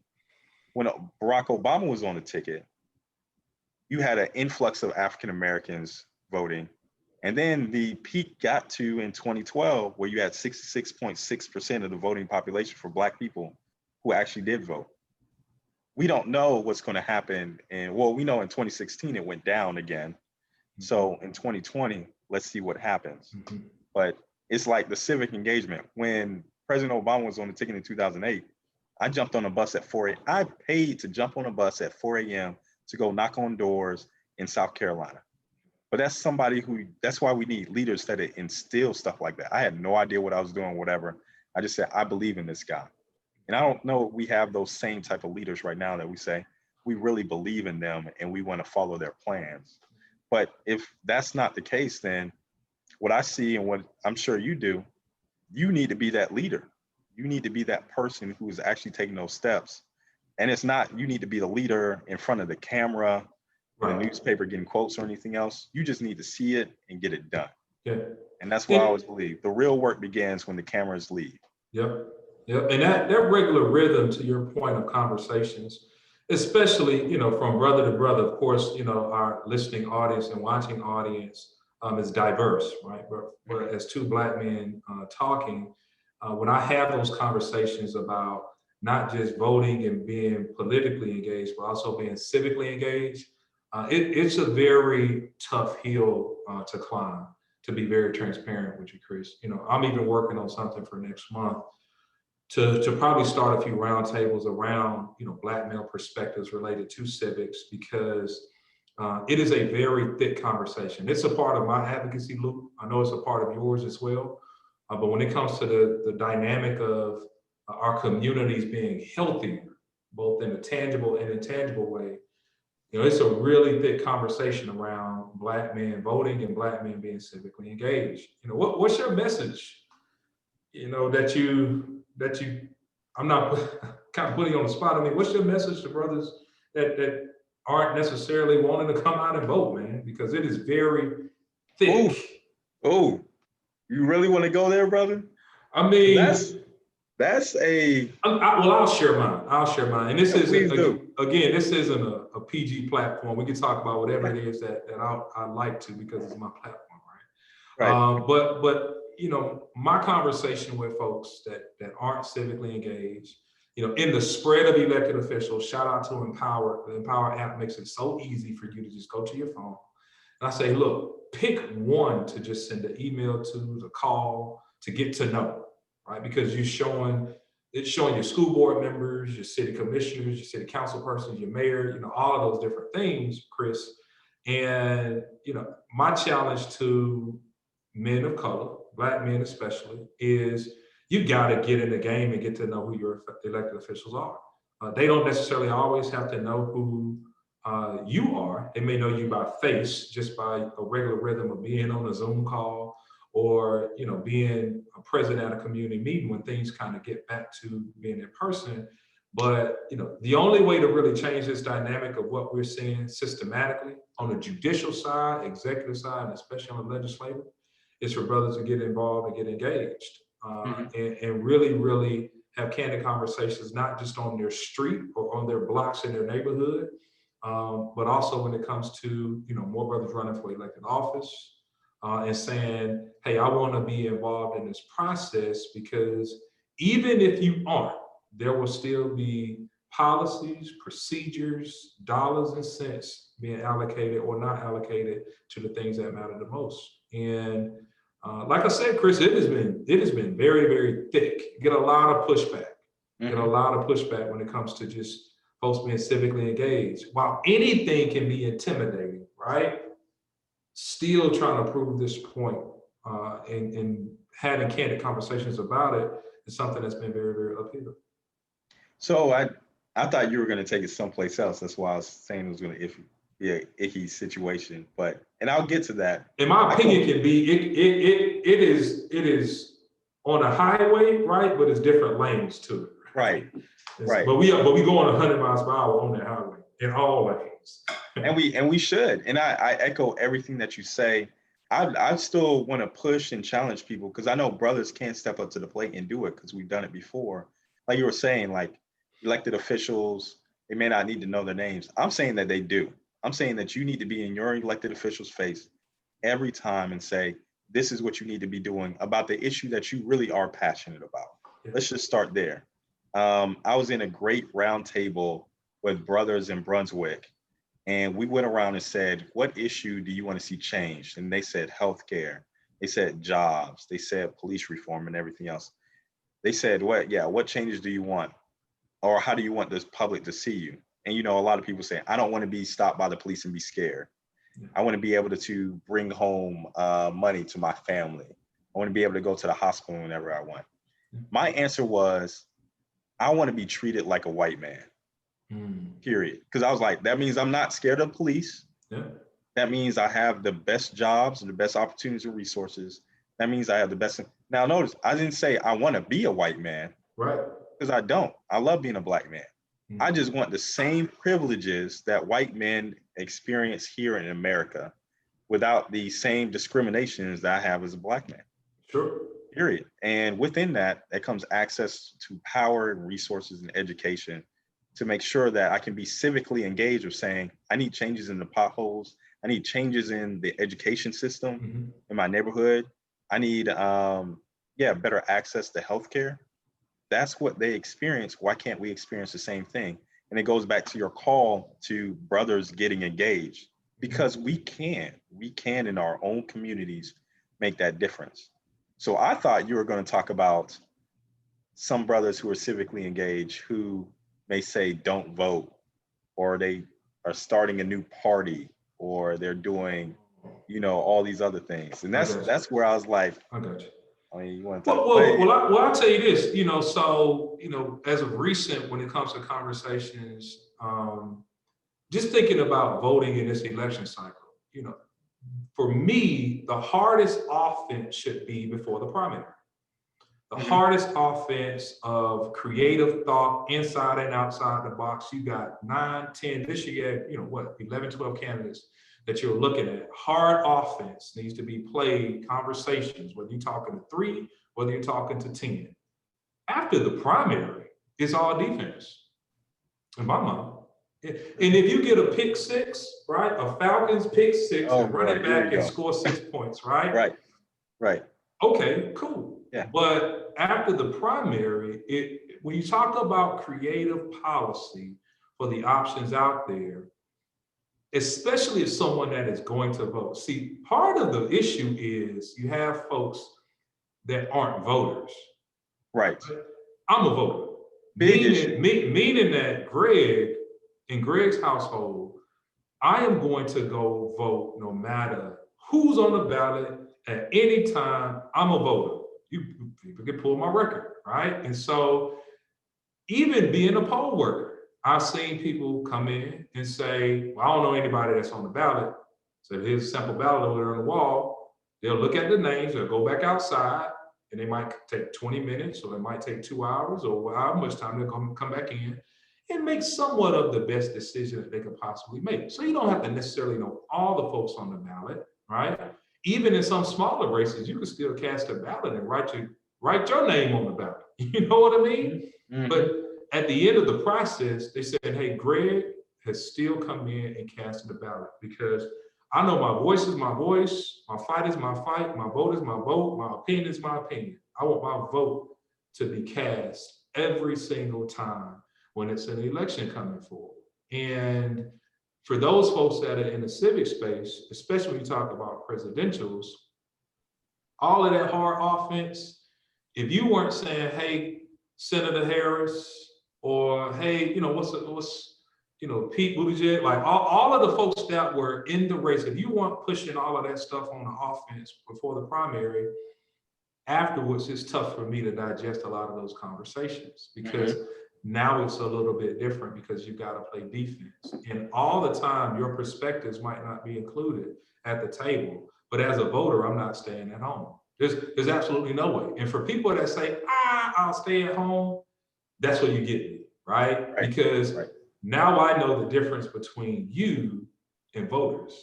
when Barack Obama was on the ticket, you had an influx of African Americans voting. And then the peak got to in 2012, where you had 66.6% of the voting population for Black people who actually did vote. We don't know what's going to happen. And well, we know in 2016 it went down again. So in 2020, let's see what happens. But it's like the civic engagement. When President Obama was on the ticket in 2008, I jumped on a bus at 4 a.m. I paid to jump on a bus at 4 a.m. to go knock on doors in South Carolina. But that's somebody who, that's why we need leaders that instill stuff like that. I had no idea what I was doing, whatever. I just said, I believe in this guy. And I don't know if we have those same type of leaders right now that we say, we really believe in them and we want to follow their plans. But if that's not the case, then what I see and what I'm sure you do, you need to be that leader. You need to be that person who is actually taking those steps. And it's not, you need to be the leader in front of the camera, or the newspaper getting quotes or anything else. You just need to see it and get it done. Yeah. And that's what I always believe. The real work begins when the cameras leave. Yep. Yep. And that regular rhythm, to your point of conversations, especially, from brother to brother, of course, our listening audience and watching audience is diverse, right? We're as two Black men talking, when I have those conversations about not just voting and being politically engaged, but also being civically engaged, it's a very tough hill to climb, to be very transparent with you, Chris. I'm even working on something for next month to probably start a few roundtables around, Black male perspectives related to civics, because it is a very thick conversation. It's a part of my advocacy loop. I know it's a part of yours as well. But when it comes to the dynamic of our communities being healthier, both in a tangible and intangible way, it's a really thick conversation around Black men voting and Black men being civically engaged. What's your message? That you, I'm not kind of putting you on the spot. I mean, what's your message to brothers that aren't necessarily wanting to come out and vote, man? Because it is very thick. Oh, you really want to go there, brother? I mean, that's a. I'll share mine. And this is again, this isn't a PG platform. We can talk about whatever it is that I like to, because it's my platform, right? But my conversation with folks that aren't civically engaged, in the spread of elected officials, shout out to Empower. The Empower app makes it so easy for you to just go to your phone. And I say, look, pick one to just send an email to call, to get to know, right? Because it's showing your school board members, your city commissioners, your city council persons, your mayor, all of those different things, Chris. And, my challenge to men of color, Black men especially, is you got to get in the game and get to know who your elected officials are. They don't necessarily always have to know who you are. They may know you by face, just by a regular rhythm of being on a Zoom call, or being a present at a community meeting when things kind of get back to being in person. But the only way to really change this dynamic of what we're seeing systematically on the judicial side, executive side, and especially on the legislative, is for brothers to get involved and get engaged, Mhm. and really, really have candid conversations, not just on their street or on their blocks in their neighborhood, but also when it comes to, more brothers running for elected office, and saying, hey, I want to be involved in this process, because even if you aren't, there will still be policies, procedures, dollars and cents being allocated or not allocated to the things that matter the most. And like I said, Chris, it has been very, very thick. Get a lot of pushback. Get a Mhm. lot of pushback when it comes to just folks being civically engaged. While anything can be intimidating, right? Still trying to prove this point, and having candid conversations about it is something that's been very, very uphill. So I thought you were going to take it someplace else. That's why I was saying it was going to be a icky situation. But and I'll get to that. In my I opinion, can can be it is on a highway, right? But it's different lanes to it, right? right, right. But we going 100 miles per hour on that highway in all lanes. And we should. And I echo everything that you say. I still want to push and challenge people because I know brothers can't step up to the plate and do it because we've done it before. Like you were saying, like elected officials, they may not need to know their names. I'm saying that they do. I'm saying that you need to be in your elected official's face every time and say, this is what you need to be doing about the issue that you really are passionate about. Yeah. Let's just start there. I was in a great roundtable with brothers in Brunswick, and we went around and said, what issue do you want to see changed? And they said healthcare. They said jobs. They said police reform and everything else. They said, what changes do you want? Or how do you want this public to see you? And a lot of people say, I don't want to be stopped by the police and be scared. Yeah. I want to be able to bring home money to my family. I want to be able to go to the hospital whenever I want. Yeah. My answer was, I want to be treated like a white man, period. Because I was like, that means I'm not scared of police. Yeah. That means I have the best jobs and the best opportunities and resources. That means I have the best. Now, notice, I didn't say I want to be a white man, Right. because I don't. I love being a black man. Mm. I just want the same privileges that white men experience here in America without the same discriminations that I have as a black man, Sure. period. And within that comes access to power and resources and education to make sure that I can be civically engaged with saying, I need changes in the potholes. I need changes in the education system Mhm. in my neighborhood. I need, better access to healthcare. That's what they experience. Why can't we experience the same thing? And it goes back to your call to brothers getting engaged, because we can in our own communities make that difference. So I thought you were going to talk about some brothers who are civically engaged who may say don't vote, or they are starting a new party, or they're doing, all these other things. And I that's got you. that's where I was like, I got you. I mean, you want to Well, talk, well, but well, I'll tell you this, so, as of recent, when it comes to conversations, just thinking about voting in this election cycle, for me, the hardest offense should be before the primary. The Mhm. hardest offense of creative thought inside and outside the box. You got 9, 10, this year, 11, 12 candidates that you're looking at. Hard offense needs to be played, conversations, whether you're talking to 3, whether you're talking to 10. After the primary, it's all defense, in my mind. And if you get a pick six, right, a Falcons pick six oh and run boy, it here we back and go. score 6 points, right? Right, right. Okay, cool. Yeah. But after the primary, when you talk about creative policy for the options out there, especially as someone that is going to vote. See, part of the issue is you have folks that aren't voters. Right. I'm a voter. Big issue. Meaning that in Greg's household, I am going to go vote no matter who's on the ballot at any time. I'm a voter. People can pull my record, right? And so, even being a poll worker, I've seen people come in and say, well, I don't know anybody that's on the ballot. So here's a sample ballot over there on the wall. They'll look at the names, they'll go back outside, and they might take 20 minutes, or it might take 2 hours, or however much time they'll come back in and make somewhat of the best decision that they could possibly make. So you don't have to necessarily know all the folks on the ballot, right? even in some smaller races, you can still cast a ballot and write your name on the ballot. You know what I mean? Mm-hmm. But at the end of the process, they said, hey, Greg has still come in and casted a ballot because I know my voice is my voice, my fight is my fight, my vote is my vote, my opinion is my opinion. I want my vote to be cast every single time when it's an election coming forward. And for those folks that are in the civic space, especially when you talk about presidentials, all of that hard offense, if you weren't saying, hey, Senator Harris, or hey, what's Pete Buttigieg, like all of the folks that were in the race, if you weren't pushing all of that stuff on the offense before the primary, afterwards, it's tough for me to digest a lot of those conversations because now it's a little bit different because you got to play defense. And all the time, your perspectives might not be included at the table. But as a voter, I'm not staying at home. There's absolutely no way. And for people that say, I'll stay at home, that's what you get me, right? Because now I know the difference between you and voters.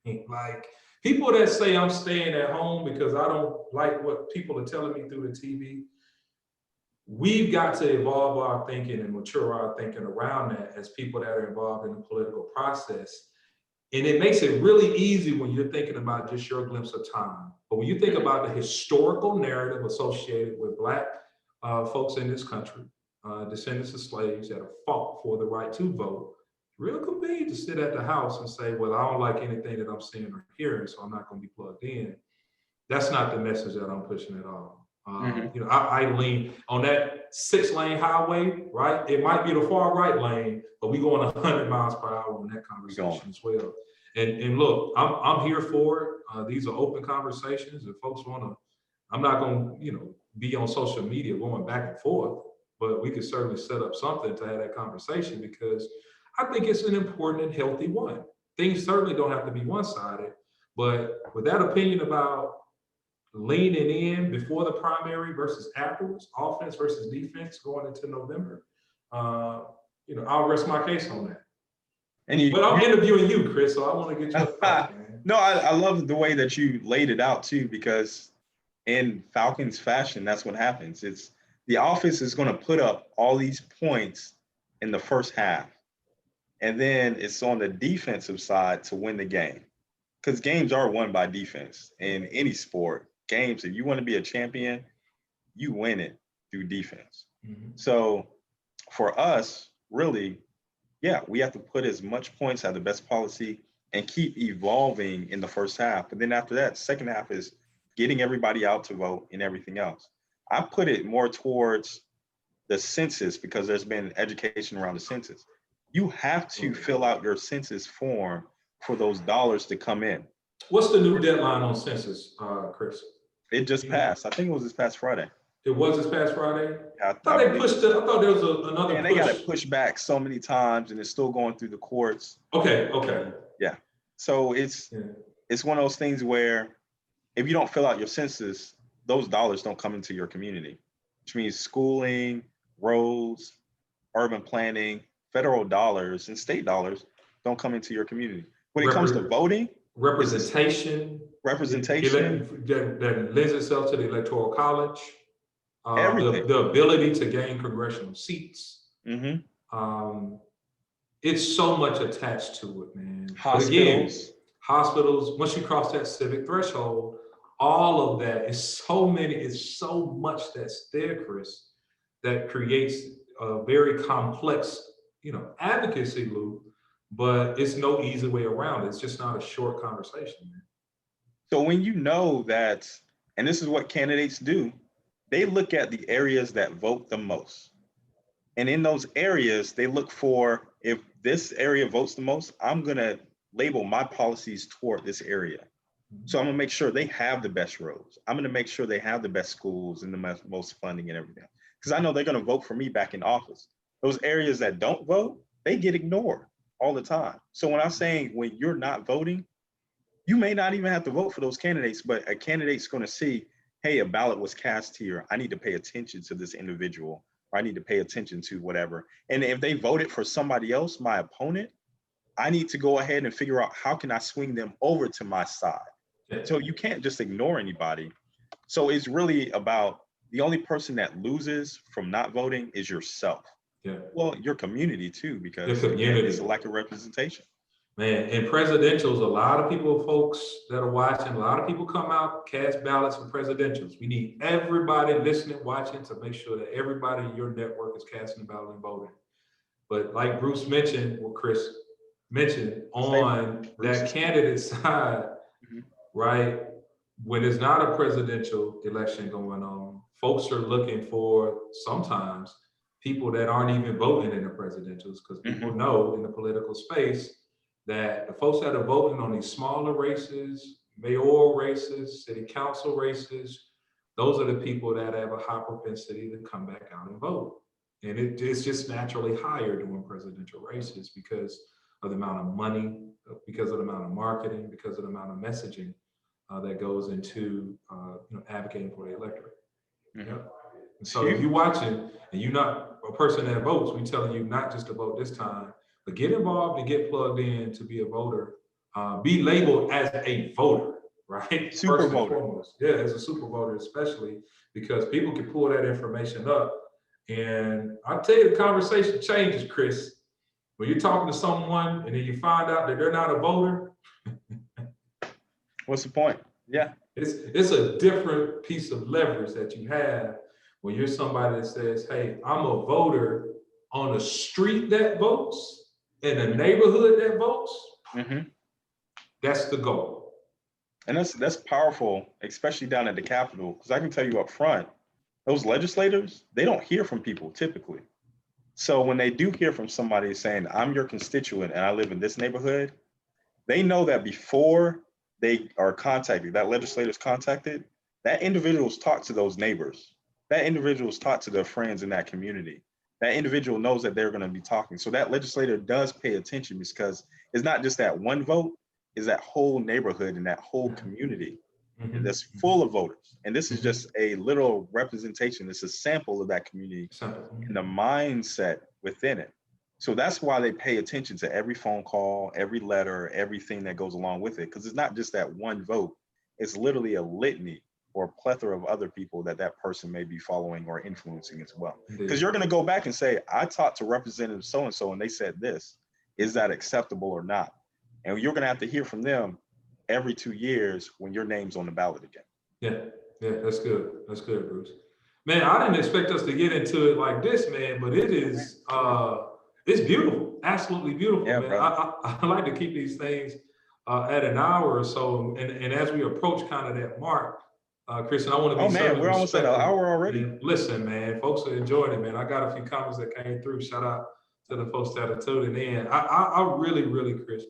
Like, people that say I'm staying at home because I don't like what people are telling me through the TV, we've got to evolve our thinking and mature our thinking around that as people that are involved in the political process. And it makes it really easy when you're thinking about just your glimpse of time. But when you think about the historical narrative associated with Black folks in this country, descendants of slaves that have fought for the right to vote, real convenient to sit at the house and say, well, I don't like anything that I'm seeing or hearing, so I'm not going to be plugged in. That's not the message that I'm pushing at all. I lean on that 6-lane highway, right? It might be the far right lane, but we going 100 miles per hour on that conversation as well. And look, I'm here for it. These are open conversations. If folks want to, I'm not going to, be on social media going back and forth, but we could certainly set up something to have that conversation because I think it's an important and healthy one. Things certainly don't have to be one-sided, but with that opinion about leaning in before the primary versus afterwards, offense versus defense going into November, I'll rest my case on that. But I'm interviewing you, Chris, so I want to get your thoughts, man. No, I love the way that you laid it out too, because in Falcons fashion, that's what happens. It's the offense is going to put up all these points in the first half. And then it's on the defensive side to win the game. Because games are won by defense in any sport. Games, if you want to be a champion, you win it through defense. So for us, really, we have to put as much points at the best policy and keep evolving in the first half. But then after that, second half is getting everybody out to vote and everything else. I put it more towards the census because there's been education around the census. You have to fill out your census form for those dollars to come in. What's the new deadline on census, Chris? It just passed. I think it was this past Friday. It was this past Friday? I thought they pushed it. I thought there was another push. They got it pushed back so many times and it's still going through the courts. Okay. Yeah. So it's one of those things where if you don't fill out your census, those dollars don't come into your community, which means schooling, roads, urban planning, federal dollars and state dollars don't come into your community. When it comes to voting, representation that lends itself to the electoral college, the ability to gain congressional seats. It's so much attached to it, man. Hospitals, once you cross that civic threshold, all of that is so much that's there, Chris, that creates a very complex, advocacy loop, but it's no easy way around it. It's just not a short conversation, man. So when you know that, and this is what candidates do, they look at the areas that vote the most. And in those areas, they look for, if this area votes the most, I'm going to label my policies toward this area. So I'm going to make sure they have the best roads. I'm going to make sure they have the best schools and the most funding and everything. Because I know they're going to vote for me back in office. Those areas that don't vote, they get ignored all the time. So when I'm saying when you're not voting, you may not even have to vote for those candidates, but a candidate's going to see, hey, a ballot was cast here. I need to pay attention to this individual, or I need to pay attention to whatever. And if they voted for somebody else, my opponent, I need to go ahead and figure out how can I swing them over to my side. So you can't just ignore anybody. So it's really about the only person that loses from not voting is yourself. Yeah. Well, your community too, Your because again, it's a community. lack of representation. Man, in presidentials, a lot of people, folks that are watching, a lot of people come out, cast ballots for presidentials. We need everybody listening, watching to make sure that everybody in your network is casting a ballot and voting. But like Bruce mentioned, or Chris mentioned, Say on Bruce that is candidate side, Mhm. right? When it's not a presidential election going on, folks are looking for sometimes people that aren't even voting in the presidentials, because people Mhm. know in the political space that the folks that are voting on these smaller races, mayoral races, city council races, those are the people that have a high propensity to come back out and vote. And it's just naturally higher during presidential races because of the amount of money, because of the amount of marketing, because of the amount of messaging that goes into advocating for the electorate. Mhm. Yeah. And It's so if you're huge. watching and you're not a person that votes, we telling you not just to vote this time, but get involved and get plugged in to be a voter. Be labeled as a voter, right? Super First and voter. foremost. Yeah, as a super voter, especially because people can pull that information up. And I'll tell you, the conversation changes, Chris. When you're talking to someone and then you find out that they're not a voter, What's the point? Yeah. it's a different piece of leverage that you have when you're somebody that says, hey, I'm a voter on a street that votes, in a neighborhood that votes. Mhm. That's the goal. And that's powerful, especially down at the Capitol, because I can tell you up front, those legislators, they don't hear from people typically. So when they do hear from somebody saying, I'm your constituent and I live in this neighborhood, they know that before they are contacted, that legislator's contacted, that individual's talked to those neighbors. That individual's talked to their friends in that community. That individual knows that they're going to be talking. So that legislator does pay attention because it's not just that one vote, is that whole neighborhood and that whole community Mm-hmm. that's full of voters. And this is Mm-hmm. just a little representation. It's a sample of that community Simple. and the mindset within it. So that's why they pay attention to every phone call, every letter, everything that goes along with it. Because it's not just that one vote, it's literally a litany or a plethora of other people that that person may be following or influencing as well. Because Indeed. you're going to go back and say, I talked to Representative so and so and they said this. Is that acceptable or not? And you're going to have to hear from them every 2 years when your name's on the ballot again. Yeah, yeah, that's good. That's good, Bruce. Man, I didn't expect us to get into it like this, man, but it's beautiful, absolutely beautiful, Yeah, man. brother. I like to keep these things at an hour or so, and as we approach kind of that mark, Chris, and I want to Oh be man, certainly we're almost at an respectful. hour already. And listen, man, folks are enjoying it, man. I got a few comments that came through. Shout out to the folks that are tuning in. I really, really, Chris,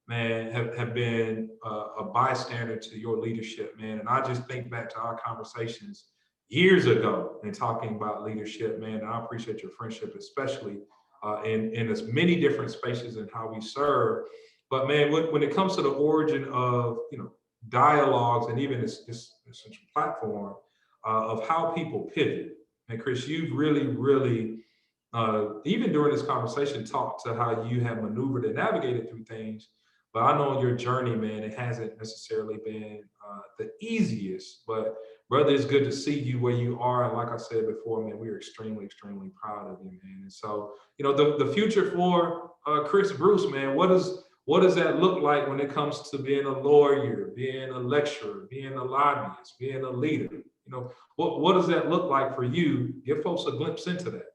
man, have been a bystander to your leadership, man. And I just think back to our conversations years ago and talking about leadership, man. And I appreciate your friendship, especially in as many different spaces and how we serve. But man, when it comes to the origin of dialogues and even this platform of how people pivot, and Chris, you've really, really even during this conversation, talked to how you have maneuvered and navigated through things. But I know on your journey, man, it hasn't necessarily been the easiest. But brother, it's good to see you where you are. And like I said before, man, we are extremely, extremely proud of you, man. And so, the future for Chris Bruce, man, what does that look like when it comes to being a lawyer, being a lecturer, being a lobbyist, being a leader? What does that look like for you? Give folks a glimpse into that.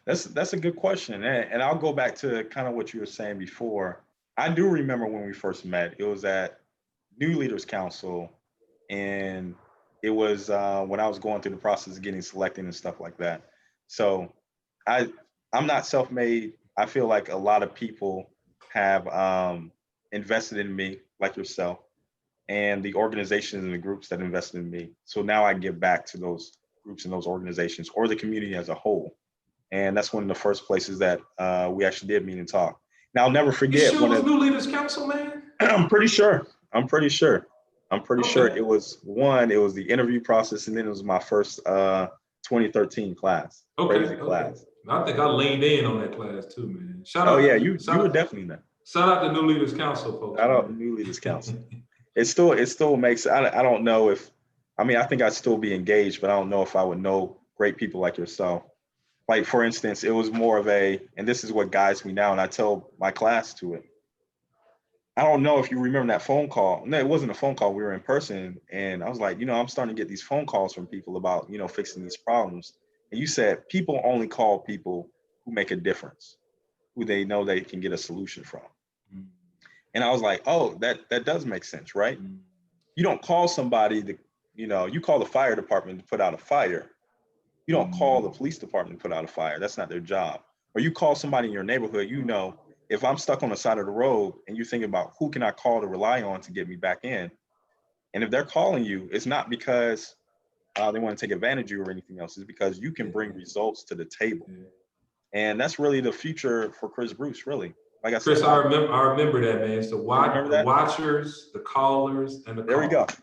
That's a good question, and I'll go back to kind of what you were saying before. I do remember when we first met. It was at New Leaders Council, and it was when I was going through the process of getting selected and stuff like that. So I I'm not self-made. I feel like a lot of people have invested in me, like yourself, and the organizations and the groups that invested in me. So now I give back to those groups and those organizations or the community as a whole. And that's one of the first places that we actually did meet and talk. Now I'll never You forget sure it one was of. New Leaders Council, man? I'm pretty sure. I'm pretty sure. I'm pretty sure Okay. it was one. It was the interview process, and then it was my first 2013 class. Crazy Okay. Okay. class. I think I leaned in on that class too, man. Shout Oh yeah, out, you shout were out, definitely in there. shout out to New Leaders Council folks, Shout out man. New Leaders Council. it still makes, I don't know if, I mean, I think I'd still be engaged, but I don't know if I would know great people like yourself. Like, for instance, it was more of a, and this is what guides me now, and I tell my class to it. I don't know if you remember that phone call. No, it wasn't a phone call. We were in person, and I was like, I'm starting to get these phone calls from people about, fixing these problems. And you said people only call people who make a difference, who they know they can get a solution from. Mm. And I was like, oh, that does make sense, right? Mm. You don't call somebody to, you call the fire department to put out a fire. You don't call the police department to put out a fire. That's not their job. Or you call somebody in your neighborhood, if I'm stuck on the side of the road and you think about who can I call to rely on to get me back in, and if they're calling you, it's not because they want to take advantage of you or anything else. It's because you can bring results to the table. And that's really the future for Chris Bruce, really. Like I said, Chris, I remember that, man. It's the remember that? watchers, the callers, and the There we call. go.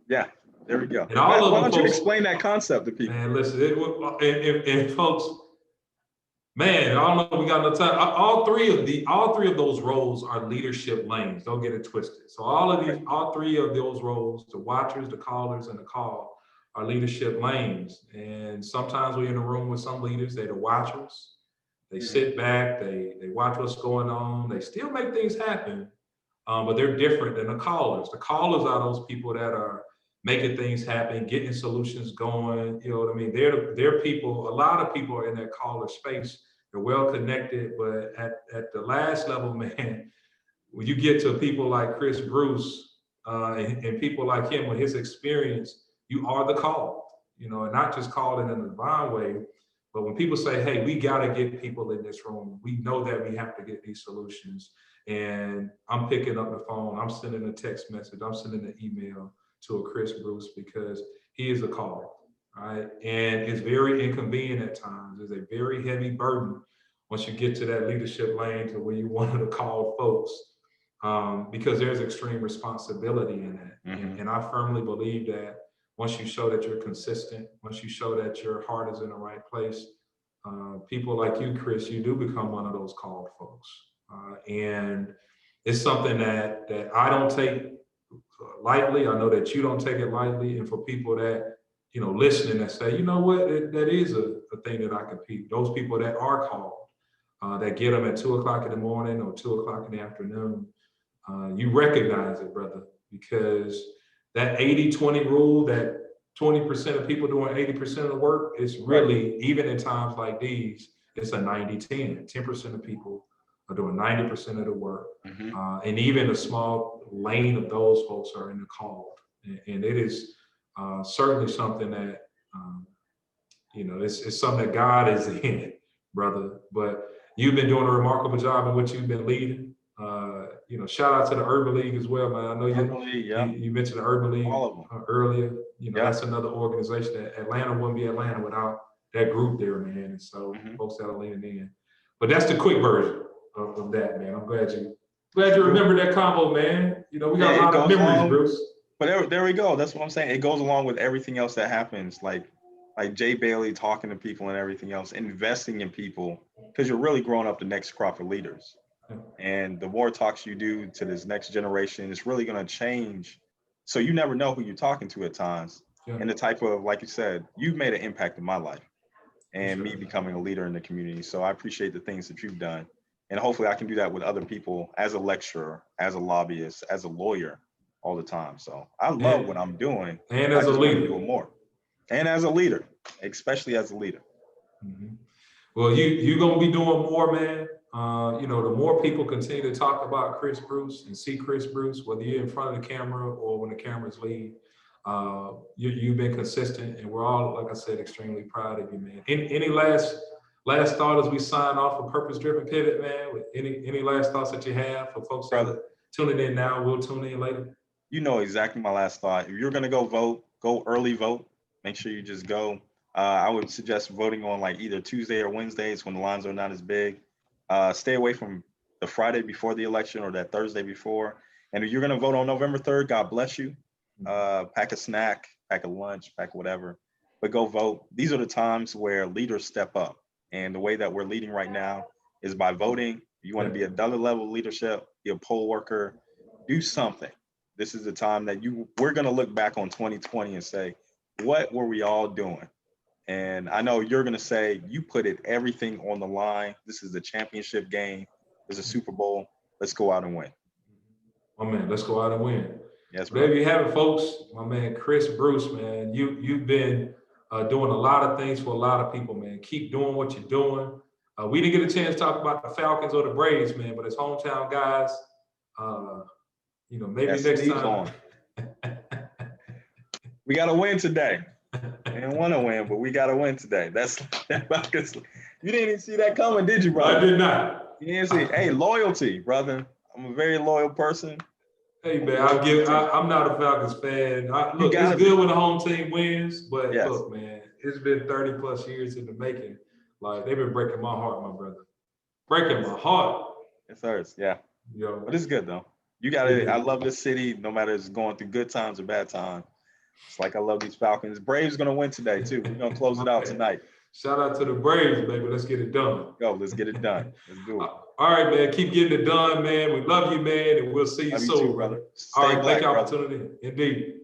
Yeah, there we go. And all of Why them don't you folks, explain that concept to people? man, listen, and folks, man, I don't know if we got enough time. All three of those roles are leadership lanes. Don't get it twisted. So all three of those roles, the watchers, the callers, and the call, are leadership lanes. And sometimes we're in a room with some leaders, they're the watchers. They sit back, they watch what's going on, they still make things happen, but they're different than the callers. The callers are those people that are making things happen, getting solutions going. You know what I mean? They're people. A lot of people are in that caller space. They're well connected, but at the last level, man, when you get to people like Chris Bruce and people like him with his experience, you are the called. And not just called in a divine way, but when people say, "Hey, we got to get people in this room. We know that we have to get these solutions." And I'm picking up the phone, I'm sending a text message, I'm sending an email to a Chris Bruce because he is a call, right? And it's very inconvenient at times. It's a very heavy burden once you get to that leadership lane to where you want to call folks, because there's extreme responsibility in that. And I firmly believe that once you show that you're consistent, once you show that your heart is in the right place, people like you, Chris, you do become one of those called folks. And it's something that I don't take lightly. I know that you don't take it lightly. And for people that, listening that say, you know what, that is a thing that I compete. Those people that are called, that get them at 2:00 in the morning or 2:00 in the afternoon, you recognize it, brother, because that 80-20 rule, that 20% of people doing 80% of the work, is really, even in times like these, it's a 90-10. 10% of people are doing 90% of the work. And even a small lane of those folks are in the call. And it is certainly something that, it's something that God is in, brother. But you've been doing a remarkable job in what you've been leading. Shout out to the Urban League as well, man. I know you mentioned the Urban League earlier. That's another organization that Atlanta wouldn't be Atlanta without that group there, man. And so folks that are leaning in. But that's the quick version of that, man. I'm glad you remember that combo, man. We got a lot of memories, Bruce. But there we go. That's what I'm saying. It goes along with everything else that happens, like Jay Bailey talking to people and everything else, investing in people, because you're really growing up the next crop of leaders. And the more talks you do to this next generation, it's really going to change. So you never know who you're talking to at times. And the type of, like you said, you've made an impact in my life and me becoming a leader in the community. So I appreciate the things that you've done. And hopefully I can do that with other people as a lecturer, as a lobbyist, as a lawyer all the time. So I love what I'm doing. And as a leader. Do it more. And as a leader, especially as a leader. Well, you're going to be doing more, man. The more people continue to talk about Chris Bruce and see Chris Bruce, whether you're in front of the camera or when the cameras leave, you've been consistent, and we're all, like I said, extremely proud of you, man. Any last thought as we sign off a purpose-driven pivot, man? With any last thoughts that you have for folks that are tuning in now, will tune in later? You know exactly my last thought. If you're going to go vote, go early vote. Make sure you just go. I would suggest voting on like either Tuesday or Wednesdays when the lines are not as big. Stay away from the Friday before the election or that Thursday before. And if you're going to vote on November 3rd, God bless you. Pack a snack, pack a lunch, pack whatever, but go vote. These are the times where leaders step up. And the way that we're leading right now is by voting. You want to be a dollar level leadership, be a poll worker, do something This is the time that we're going to look back on 2020 and say, what were we all doing? And I know you're going to say you put everything on the line. This is the championship game. It's a Super Bowl. Let's go out and win. My man, let's go out and win. Yes, There you have it, folks. My man, Chris Bruce, man. You've been doing a lot of things for a lot of people, man. Keep doing what you're doing. We didn't get a chance to talk about the Falcons or the Braves, man, but as hometown guys, maybe next time. We got to win today. I didn't want to win, but we got to win today. That's you didn't even see that coming, did you, brother? I did not. You didn't see. Hey, loyalty, brother. I'm a very loyal person. Hey, man, I'm not a Falcons fan. Look, it's good when the home team wins, but look, man, it's been 30 plus years in the making. Like, they've been breaking my heart, my brother. Breaking my heart. It hurts, yeah. Yo. But it's good, though. You got it. I love this city, no matter it's going through good times or bad times. It's like I love these Falcons. Braves going to win today, too. We're going to close it out tonight. Shout out to the Braves, baby. Let's get it done. Go, let's get it done. Let's do it. All right, man. Keep getting it done, man. We love you, man, and we'll see you soon, too, brother. All right, thank you for the opportunity. Indeed.